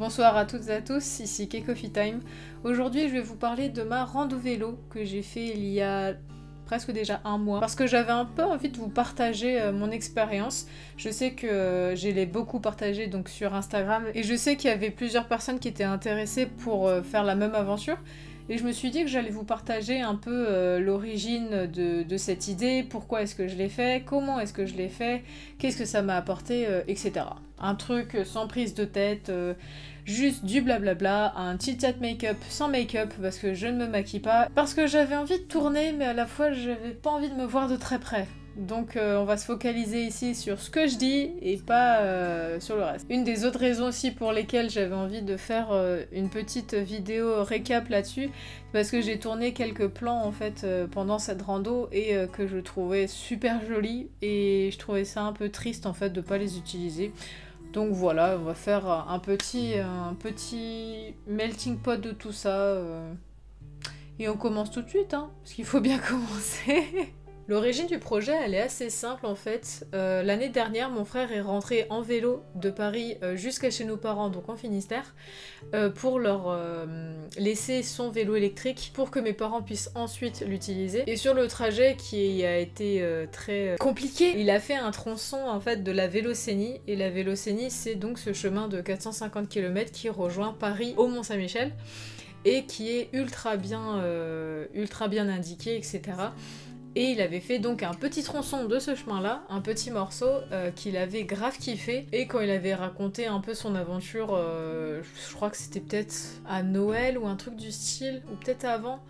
Bonsoir à toutes et à tous, ici Coffee Time. Aujourd'hui je vais vous parler de ma rando vélo que j'ai fait il y a presque déjà un mois parce que j'avais un peu envie de vous partager mon expérience. Je sais que je l'ai beaucoup partagé donc sur Instagram et je sais qu'il y avait plusieurs personnes qui étaient intéressées pour faire la même aventure. Et je me suis dit que j'allais vous partager un peu l'origine de cette idée, pourquoi est-ce que je l'ai fait, comment est-ce que je l'ai fait, qu'est-ce que ça m'a apporté, etc. Un truc sans prise de tête, juste du blablabla, un chit-chat make-up sans make-up parce que je ne me maquille pas, parce que j'avais envie de tourner mais à la fois j'avais pas envie de me voir de très près. Donc on va se focaliser ici sur ce que je dis et pas sur le reste. Une des autres raisons aussi pour lesquelles j'avais envie de faire une petite vidéo récap là-dessus, parce que j'ai tourné quelques plans en fait pendant cette rando et que je trouvais super jolis et je trouvais ça un peu triste en fait de pas les utiliser. Donc voilà, on va faire un petit melting pot de tout ça et on commence tout de suite hein, parce qu'il faut bien commencer. L'origine du projet, elle est assez simple en fait. L'année dernière, mon frère est rentré en vélo de Paris jusqu'à chez nos parents, donc en Finistère, pour leur laisser son vélo électrique pour que mes parents puissent ensuite l'utiliser. Et sur le trajet qui a été très compliqué, il a fait un tronçon en fait de la Vélocénie. Et la Vélocénie, c'est donc ce chemin de 450 km qui rejoint Paris au Mont-Saint-Michel et qui est ultra bien indiqué, etc. Et il avait fait donc un petit tronçon de ce chemin-là, un petit morceau qu'il avait grave kiffé. Et quand il avait raconté un peu son aventure, je crois que c'était peut-être à Noël ou un truc du style, ou peut-être avant,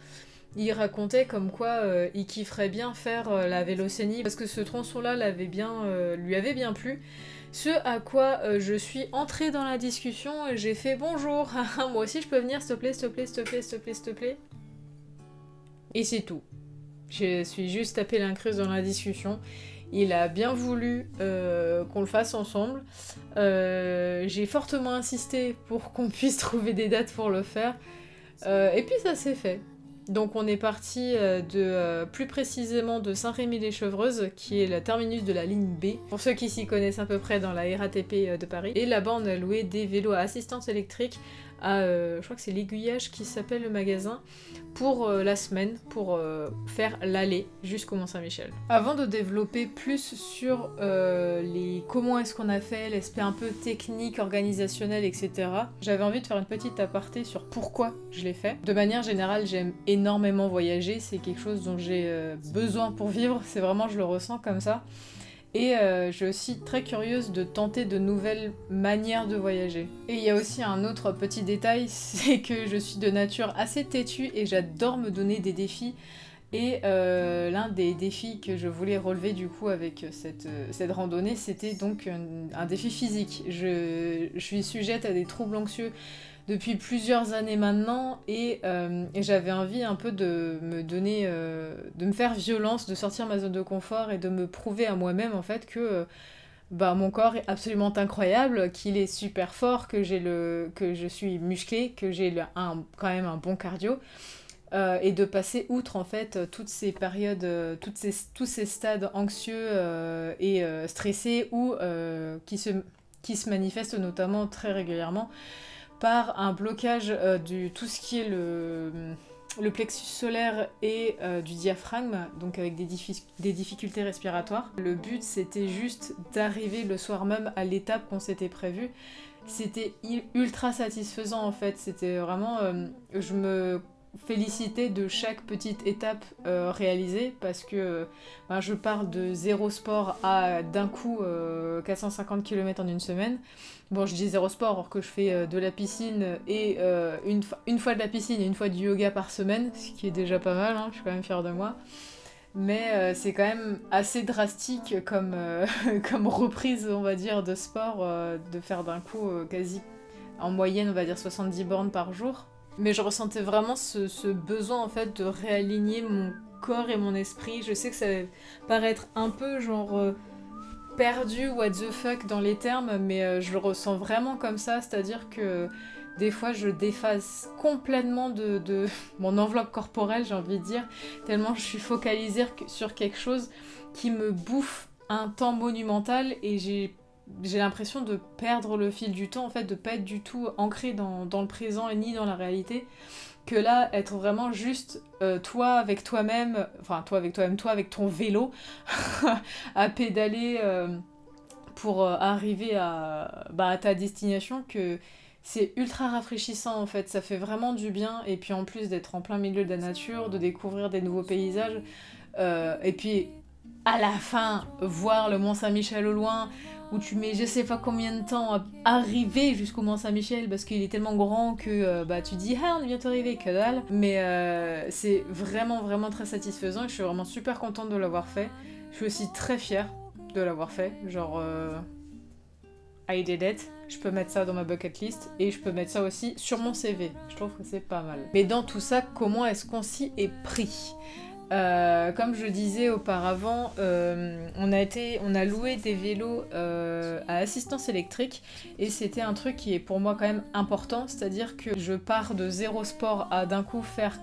il racontait comme quoi il kifferait bien faire la Vélocénie parce que ce tronçon-là lui avait bien plu. Ce à quoi je suis entrée dans la discussion et j'ai fait bonjour, moi aussi je peux venir s'il te plaît, s'il te plaît, s'il te plaît, s'il te plaît, s'il te plaît. Et c'est tout. Je suis juste tapé l'incruste dans la discussion. Il a bien voulu qu'on le fasse ensemble. J'ai fortement insisté pour qu'on puisse trouver des dates pour le faire. Et puis ça s'est fait. Donc on est parti plus précisément de Saint-Rémy-les-Chevreuses, qui est la terminus de la ligne B, pour ceux qui s'y connaissent à peu près dans la RATP de Paris. Et là-bas on a loué des vélos à assistance électrique à, je crois que c'est l'Aiguillage qui s'appelle le magasin, pour la semaine, pour faire l'aller jusqu'au Mont-Saint-Michel. Avant de développer plus sur comment est-ce qu'on a fait, l'aspect un peu technique, organisationnel, etc., j'avais envie de faire une petite aparté sur pourquoi je l'ai fait. De manière générale, j'aime énormément voyager, c'est quelque chose dont j'ai besoin pour vivre, c'est vraiment, je le ressens comme ça. Et je suis aussi très curieuse de tenter de nouvelles manières de voyager. Et il y a aussi un autre petit détail, c'est que je suis de nature assez têtue et j'adore me donner des défis. Et l'un des défis que je voulais relever du coup avec cette randonnée, c'était donc un défi physique. Je suis sujette à des troubles anxieux depuis plusieurs années maintenant et j'avais envie un peu de me faire violence, de sortir ma zone de confort et de me prouver à moi-même en fait que mon corps est absolument incroyable, qu'il est super fort, que je suis musclée, que j'ai quand même un bon cardio. Et de passer outre en fait toutes ces périodes, tous ces stades anxieux et stressés qui se manifestent notamment très régulièrement par un blocage de tout ce qui est le plexus solaire et du diaphragme, donc avec des difficultés respiratoires. Le but c'était juste d'arriver le soir même à l'étape qu'on s'était prévue. C'était ultra satisfaisant en fait, c'était vraiment... je me félicitais de chaque petite étape réalisée parce que je pars de zéro sport à d'un coup 450 km en une semaine. Bon, je dis zéro sport alors que je fais de la piscine et une fois de la piscine et une fois du yoga par semaine, ce qui est déjà pas mal, hein, je suis quand même fière de moi. Mais c'est quand même assez drastique comme reprise, on va dire, de sport, de faire d'un coup quasi en moyenne, on va dire 70 bornes par jour. Mais je ressentais vraiment ce besoin en fait de réaligner mon corps et mon esprit. Je sais que ça va paraître un peu genre perdu, what the fuck dans les termes, mais je le ressens vraiment comme ça, c'est-à-dire que des fois je déphase complètement de mon enveloppe corporelle, j'ai envie de dire, tellement je suis focalisée sur quelque chose qui me bouffe un temps monumental et j'ai j'ai l'impression de perdre le fil du temps, en fait, de pas être du tout ancré dans le présent et ni dans la réalité. Que là, être vraiment juste toi avec toi-même, enfin toi avec toi-même, toi avec ton vélo, à pédaler pour arriver à ta destination, que c'est ultra rafraîchissant en fait, ça fait vraiment du bien, et puis en plus d'être en plein milieu de la nature, de découvrir des nouveaux paysages, et puis à la fin, voir le Mont Saint-Michel au loin, où tu mets je sais pas combien de temps à arriver jusqu'au Mont Saint-Michel, parce qu'il est tellement grand que tu dis ah on est bientôt arrivé, que dalle. Mais c'est vraiment vraiment très satisfaisant et je suis vraiment super contente de l'avoir fait. Je suis aussi très fière de l'avoir fait, genre I did it. Je peux mettre ça dans ma bucket list et je peux mettre ça aussi sur mon CV. Je trouve que c'est pas mal. Mais dans tout ça, comment est-ce qu'on s'y est pris ? Comme je disais auparavant, on a loué des vélos à assistance électrique et c'était un truc qui est pour moi quand même important, c'est-à-dire que je pars de zéro sport à d'un coup faire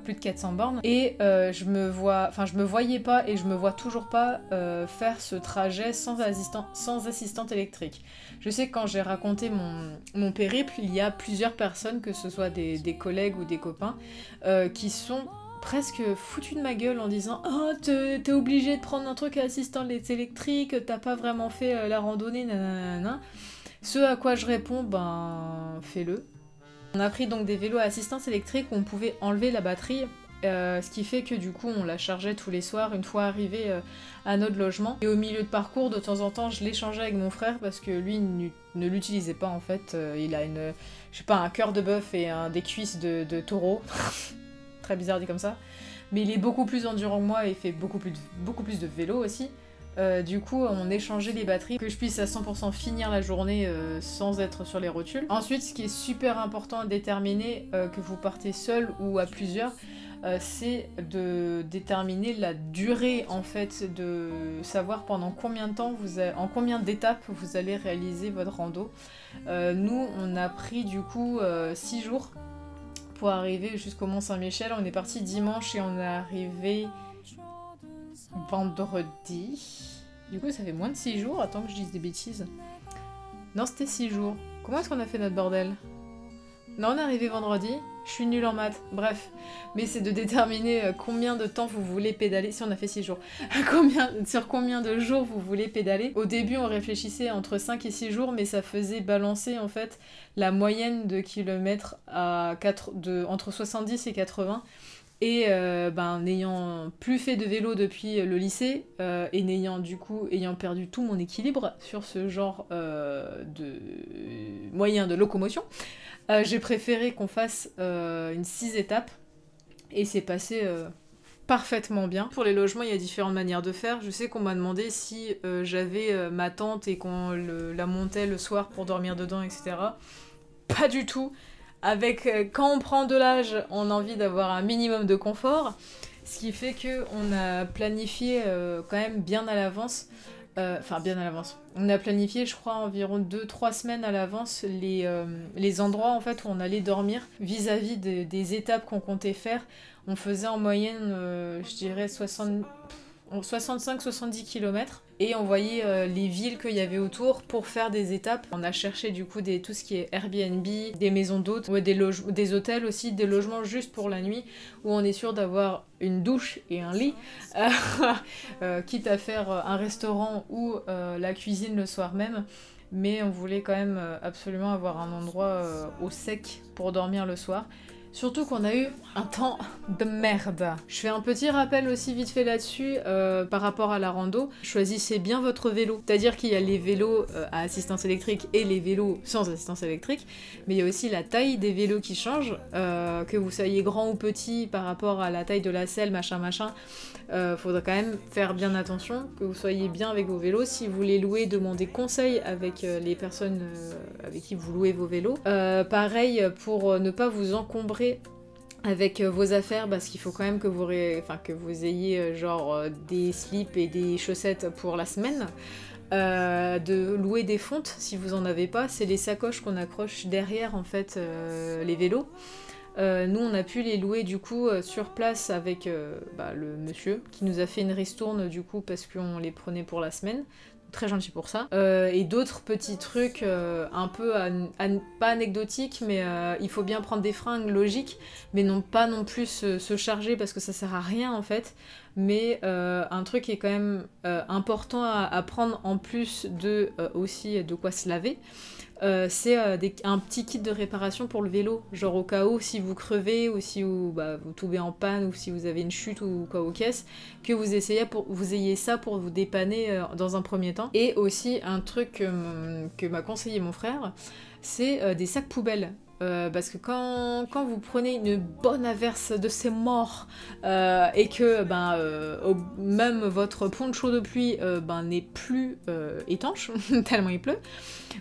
plus de 400 bornes et je me voyais pas et je me vois toujours pas faire ce trajet sans assistante électrique. Je sais que quand j'ai raconté mon périple, il y a plusieurs personnes, que ce soit des collègues ou des copains, qui sont presque foutu de ma gueule en disant « Oh, t'es obligé de prendre un truc à assistance électrique, t'as pas vraiment fait la randonnée, nanana. » Ce à quoi je réponds, fais-le. On a pris donc des vélos à assistance électrique où on pouvait enlever la batterie, ce qui fait que du coup on la chargeait tous les soirs une fois arrivé à notre logement. Et au milieu de parcours, de temps en temps, je l'échangeais avec mon frère parce que lui ne l'utilisait pas en fait. Il a un cœur de bœuf et des cuisses de taureau. Très bizarre dit comme ça, mais il est beaucoup plus endurant que moi et il fait beaucoup plus de vélo aussi. Du coup, on échangeait les batteries, que je puisse à 100% finir la journée sans être sur les rotules. Ensuite, ce qui est super important à déterminer, que vous partez seul ou à plusieurs, c'est de déterminer la durée, en fait, de savoir pendant combien de temps, en combien d'étapes vous allez réaliser votre rando. Nous, on a pris du coup 6 jours pour arriver jusqu'au Mont Saint-Michel. On est parti dimanche et on est arrivé vendredi. Du coup, ça fait moins de 6 jours. Attends que je dise des bêtises. Non, c'était 6 jours. Comment est-ce qu'on a fait notre bordel ? Non, on est arrivé vendredi. Je suis nulle en maths. Bref. Mais c'est de déterminer combien de temps vous voulez pédaler. Si on a fait 6 jours. Sur combien de jours vous voulez pédaler. Au début, on réfléchissait entre 5 et 6 jours, mais ça faisait balancer en fait la moyenne de kilomètres entre 70 et 80. Et n'ayant plus fait de vélo depuis le lycée, et ayant perdu tout mon équilibre sur ce genre de moyen de locomotion, j'ai préféré qu'on fasse une 6 étapes, et c'est passé parfaitement bien. Pour les logements, il y a différentes manières de faire. Je sais qu'on m'a demandé si j'avais ma tente et qu'on la montait le soir pour dormir dedans, etc. Pas du tout. Quand on prend de l'âge, on a envie d'avoir un minimum de confort, ce qui fait qu'on a planifié quand même bien à l'avance, bien à l'avance. On a planifié, je crois, environ 2-3 semaines à l'avance les endroits en fait où on allait dormir vis-à-vis des étapes qu'on comptait faire. On faisait en moyenne, je dirais, 65-70 km et on voyait les villes qu'il y avait autour pour faire des étapes. On a cherché du coup tout ce qui est Airbnb, des maisons d'hôtes, des hôtels aussi, des logements juste pour la nuit où on est sûr d'avoir une douche et un lit, quitte à faire un restaurant ou la cuisine le soir même. Mais on voulait quand même absolument avoir un endroit au sec pour dormir le soir. Surtout qu'on a eu un temps de merde. Je fais un petit rappel aussi vite fait là-dessus par rapport à la rando. Choisissez bien votre vélo. C'est-à-dire qu'il y a les vélos à assistance électrique et les vélos sans assistance électrique, mais il y a aussi la taille des vélos qui change. Que vous soyez grand ou petit par rapport à la taille de la selle, machin. Faudra quand même faire bien attention, que vous soyez bien avec vos vélos. Si vous les louez, demandez conseil avec les personnes avec qui vous louez vos vélos. Pareil, pour ne pas vous encombrer avec vos affaires, parce qu'il faut quand même que vous ayez des slips et des chaussettes pour la semaine. De louer des fontes si vous en avez pas, c'est les sacoches qu'on accroche derrière en fait les vélos. Nous on a pu les louer du coup sur place avec le monsieur qui nous a fait une ristourne du coup parce qu'on les prenait pour la semaine. très gentil pour ça. Et d'autres petits trucs un peu, pas anecdotiques, mais il faut bien prendre des fringues logiques, mais pas non plus se charger parce que ça sert à rien en fait. Mais un truc qui est quand même important à prendre en plus de aussi de quoi se laver, c'est un petit kit de réparation pour le vélo, genre au cas où si vous crevez ou si vous tombez en panne ou si vous avez une chute ou quoi aux caisses, que vous ayez ça pour vous dépanner dans un premier temps. Et aussi un truc que m'a conseillé mon frère, c'est des sacs poubelles. Parce que quand vous prenez une bonne averse de ces morts et que même votre poncho de pluie n'est plus étanche, tellement il pleut,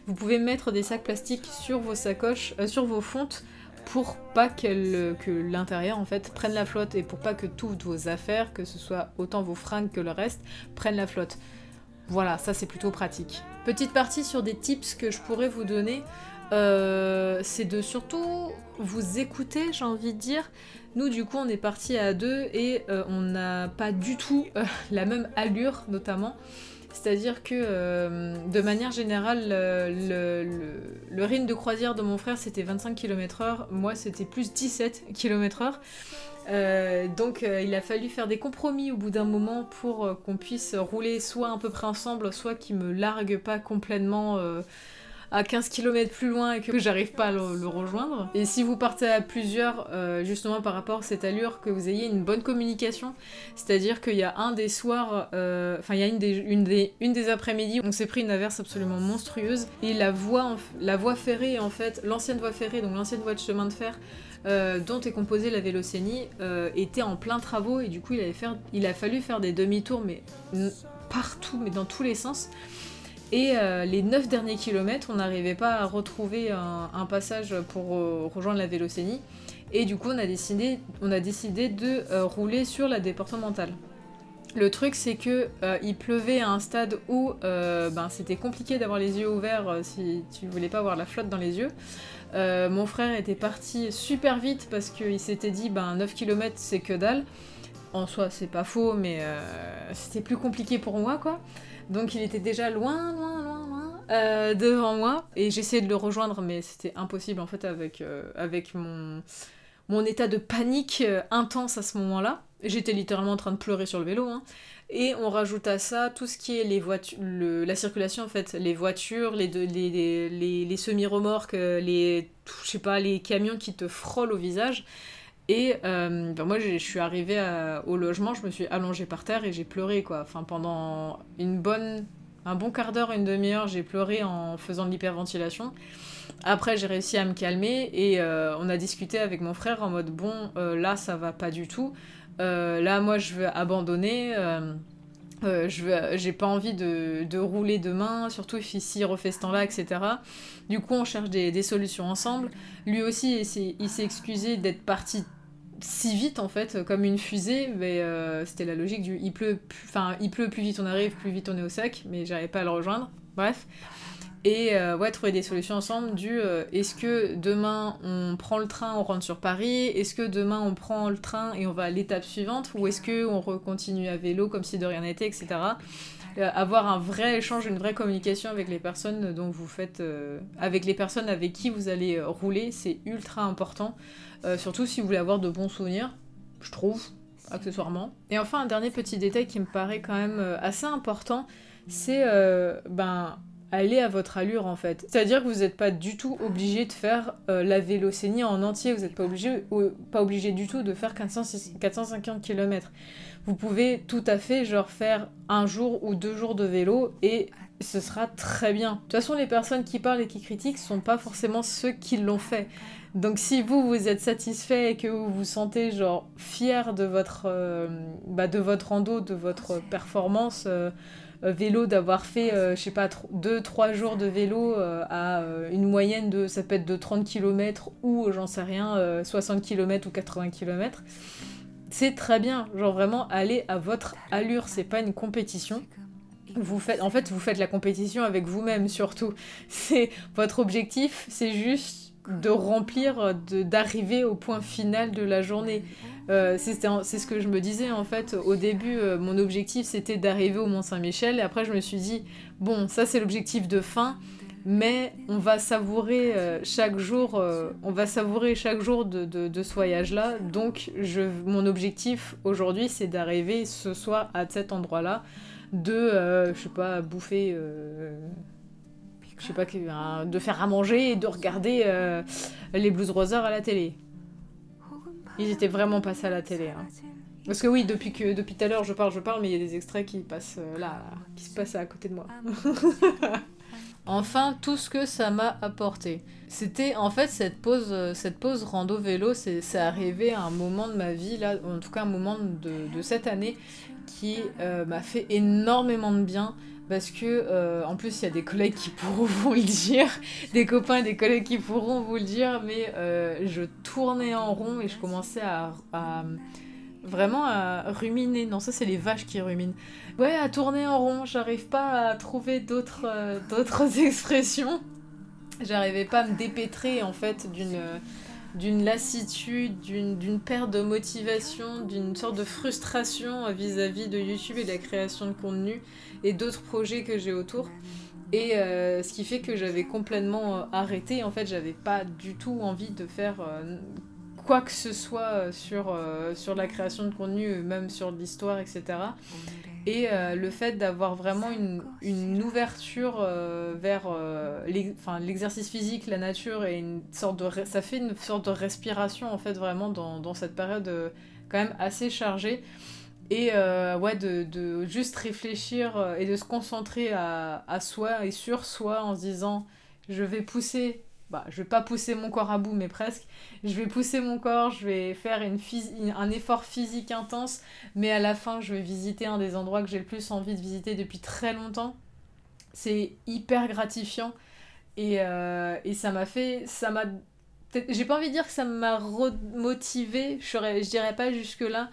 vous pouvez mettre des sacs plastiques sur vos sacoches, sur vos fontes, pour pas que l'intérieur en fait prenne la flotte et pour pas que toutes vos affaires, que ce soit autant vos fringues que le reste, prennent la flotte. Voilà, ça c'est plutôt pratique. Petite partie sur des tips que je pourrais vous donner. C'est de surtout vous écouter, j'ai envie de dire. Nous, du coup, on est partis à deux et on n'a pas du tout la même allure, notamment. C'est-à-dire que, de manière générale, le rythme de croisière de mon frère, c'était 25 km/h. Moi, c'était plus 17 km/h. Donc, il a fallu faire des compromis au bout d'un moment pour qu'on puisse rouler soit à peu près ensemble, soit qu'il me largue pas complètement... à 15 km plus loin et que j'arrive pas à le rejoindre. Et si vous partez à plusieurs, justement par rapport à cette allure, que vous ayez une bonne communication, c'est-à-dire qu'il y a un des soirs, il y a une des après-midi, on s'est pris une averse absolument monstrueuse, et la voie ferrée, en fait, l'ancienne voie ferrée, donc l'ancienne voie de chemin de fer, dont est composée la Vélocénie, était en plein travaux, et du coup il a fallu faire des demi-tours, mais partout, mais dans tous les sens. Et les 9 derniers kilomètres, on n'arrivait pas à retrouver un passage pour rejoindre la Vélocénie. Et du coup, on a décidé de rouler sur la départementale. Le truc, c'est que il pleuvait à un stade où c'était compliqué d'avoir les yeux ouverts si tu voulais pas avoir la flotte dans les yeux. Mon frère était parti super vite parce qu'il s'était dit 9 km c'est que dalle. En soi, c'est pas faux, mais c'était plus compliqué pour moi, quoi. Donc il était déjà loin devant moi, et j'essayais de le rejoindre, mais c'était impossible en fait avec mon état de panique intense à ce moment-là. J'étais littéralement en train de pleurer sur le vélo, hein. Et on rajoute à ça tout ce qui est les voitures, la circulation en fait, les voitures, les semi-remorques, les camions qui te frôlent au visage. Et moi je suis arrivée au logement, je me suis allongée par terre et j'ai pleuré quoi. Enfin pendant un bon quart d'heure, une demi-heure, j'ai pleuré en faisant de l'hyperventilation. Après j'ai réussi à me calmer et on a discuté avec mon frère en mode bon là ça va pas du tout. Là moi je veux abandonner. J'ai pas envie de rouler demain, surtout s'il refait ce temps-là, etc. Du coup, on cherche des solutions ensemble. Lui aussi, il s'est excusé d'être parti si vite, en fait, comme une fusée, mais c'était la logique du il pleut plus vite on arrive, plus vite on est au sec, mais j'arrivais pas à le rejoindre. Bref. Et trouver des solutions ensemble est-ce que demain on prend le train, on rentre sur Paris, est-ce que demain on prend le train et on va à l'étape suivante, ou est-ce que on continue à vélo comme si de rien n'était, etc. Avoir un vrai échange, une vraie communication avec les personnes dont vous faites, avec les personnes avec qui vous allez rouler, c'est ultra important, surtout si vous voulez avoir de bons souvenirs, je trouve, accessoirement. Et enfin un dernier petit détail qui me paraît quand même assez important, c'est aller à votre allure en fait. C'est-à-dire que vous n'êtes pas du tout obligé de faire la Vélocénie en entier, vous n'êtes pas obligé du tout de faire 450 km. Vous pouvez tout à fait faire un jour ou 2 jours de vélo et ce sera très bien. De toute façon, les personnes qui parlent et qui critiquent sont pas forcément ceux qui l'ont fait. Donc si vous êtes satisfait et que vous vous sentez fier de votre rando, de votre performance vélo, d'avoir fait 2-3 jours de vélo à une moyenne ça peut être de 30 km ou j'en sais rien, 60 km ou 80 km, c'est très bien. Vraiment aller à votre allure, c'est pas une compétition. Vous faites la compétition avec vous-même surtout. C'est votre objectif, c'est juste de remplir, d'arriver au point final de la journée. C'est ce que je me disais en fait au début. Mon objectif c'était d'arriver au Mont-Saint-Michel et après je me suis dit bon ça c'est l'objectif de fin, mais on va savourer chaque jour, de ce voyage-là. Donc mon objectif aujourd'hui c'est d'arriver ce soir à cet endroit-là, je sais pas, bouffer, je sais pas, de faire à manger et de regarder les Blues Brothers à la télé. Ils étaient vraiment passés à la télé. Hein. Parce que oui, depuis tout à l'heure, je parle, mais il y a des extraits qui passent là, qui se passent à côté de moi. Enfin, tout ce que ça m'a apporté. C'était, en fait, cette pause rando vélo, c'est arrivé à un moment de ma vie, là, en tout cas un moment de cette année, qui m'a fait énormément de bien. Parce que, en plus, il y a des collègues qui pourront vous le dire, des copains et des collègues qui pourront vous le dire, mais je tournais en rond et je commençais vraiment à ruminer. Non, ça, c'est les vaches qui ruminent. Ouais, à tourner en rond, j'arrive pas à trouver d'autres expressions. J'arrivais pas à me dépêtrer, en fait, d'une lassitude, d'une perte de motivation, d'une sorte de frustration vis-à-vis de YouTube et de la création de contenu et d'autres projets que j'ai autour. Et ce qui fait que j'avais complètement arrêté. En fait, j'avais pas du tout envie de faire quoi que ce soit sur la création de contenu, même sur l'histoire, etc. Et le fait d'avoir vraiment une ouverture vers l'exercice physique, la nature, et ça fait une sorte de respiration en fait vraiment dans cette période quand même assez chargée. Et ouais, de juste réfléchir et de se concentrer à soi et sur soi en se disant je vais pousser, je vais pas pousser mon corps à bout mais presque, je vais pousser mon corps, je vais faire un effort physique intense, mais à la fin je vais visiter un des endroits que j'ai le plus envie de visiter depuis très longtemps. C'est hyper gratifiant et j'ai pas envie de dire que ça m'a remotivé, je dirais pas jusque là,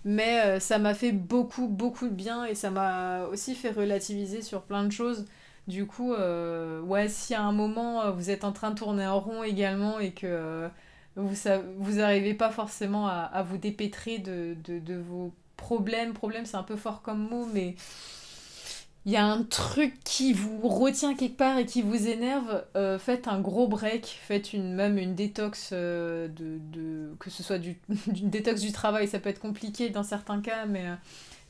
mais ça m'a fait beaucoup, beaucoup de bien et ça m'a aussi fait relativiser sur plein de choses. Du coup, ouais, si à un moment vous êtes en train de tourner en rond également et que vous n'arrivez pas forcément à vous dépêtrer de vos problèmes, problème c'est un peu fort comme mot, mais il y a un truc qui vous retient quelque part et qui vous énerve, faites un gros break, faites même une détox, que ce soit d'une détox du travail, ça peut être compliqué dans certains cas, mais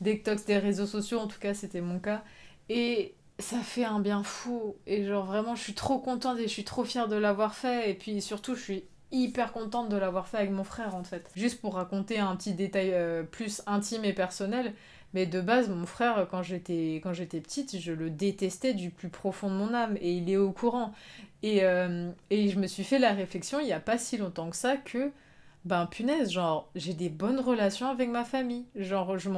détox des réseaux sociaux, en tout cas c'était mon cas, et ça fait un bien fou, et genre vraiment je suis trop contente et je suis trop fière de l'avoir fait, et puis surtout je suis hyper contente de l'avoir fait avec mon frère en fait. Juste pour raconter un petit détail plus intime et personnel, mais de base, mon frère, quand j'étais petite, je le détestais du plus profond de mon âme, et il est au courant. Et je me suis fait la réflexion, il n'y a pas si longtemps que ça, que, ben punaise, genre, j'ai des bonnes relations avec ma famille. Genre, j'ai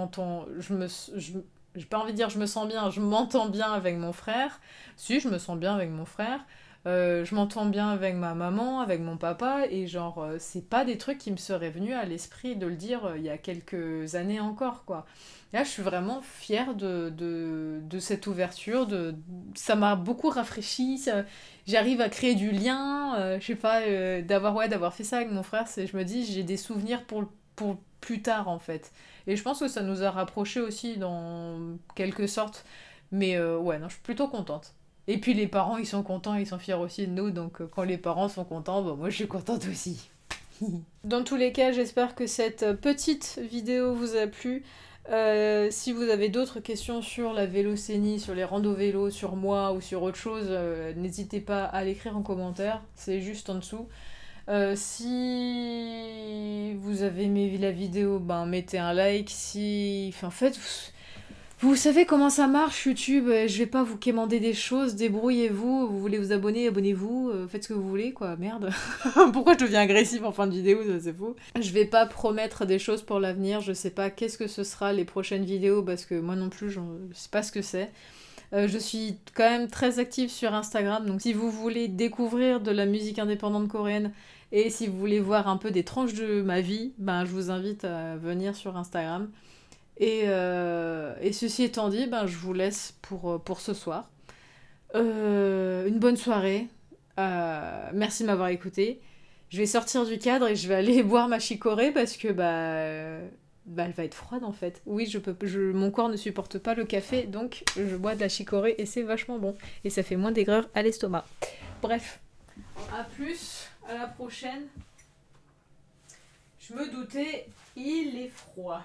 pas envie de dire je me sens bien, je m'entends bien avec mon frère. Si, je me sens bien avec mon frère. Je m'entends bien avec ma maman, avec mon papa, et genre, c'est pas des trucs qui me seraient venus à l'esprit de le dire il y a quelques années encore, quoi. Là, je suis vraiment fière de cette ouverture, ça m'a beaucoup rafraîchi, j'arrive à créer du lien, je sais pas, d'avoir fait ça avec mon frère, je me dis, j'ai des souvenirs pour plus tard, en fait. Et je pense que ça nous a rapprochés aussi, dans quelque sorte, mais ouais, non, je suis plutôt contente. Et puis les parents, ils sont contents, ils sont fiers aussi de nous, donc quand les parents sont contents, bah, moi je suis contente aussi. Dans tous les cas, j'espère que cette petite vidéo vous a plu. Si vous avez d'autres questions sur la vélocénie, sur les randos vélos, sur moi ou sur autre chose, n'hésitez pas à l'écrire en commentaire, c'est juste en dessous. Si vous avez aimé la vidéo, ben mettez un like. En fait, vous savez comment ça marche YouTube, je vais pas vous quémander des choses, débrouillez-vous, vous voulez vous abonner, abonnez-vous, faites ce que vous voulez quoi, merde. Pourquoi je deviens agressive en fin de vidéo, ça c'est fou. Je vais pas promettre des choses pour l'avenir, je sais pas qu'est-ce que ce sera les prochaines vidéos parce que moi non plus je sais pas ce que c'est. Je suis quand même très active sur Instagram, donc si vous voulez découvrir de la musique indépendante coréenne et si vous voulez voir un peu des tranches de ma vie, ben je vous invite à venir sur Instagram. Et ceci étant dit, ben, je vous laisse pour ce soir. Une bonne soirée. Merci de m'avoir écouté. Je vais sortir du cadre et je vais aller boire ma chicorée parce que elle va être froide en fait. Oui, mon corps ne supporte pas le café, donc je bois de la chicorée et c'est vachement bon. Et ça fait moins d'aigreur à l'estomac. Bref, à plus, à la prochaine. Je me doutais, il est froid.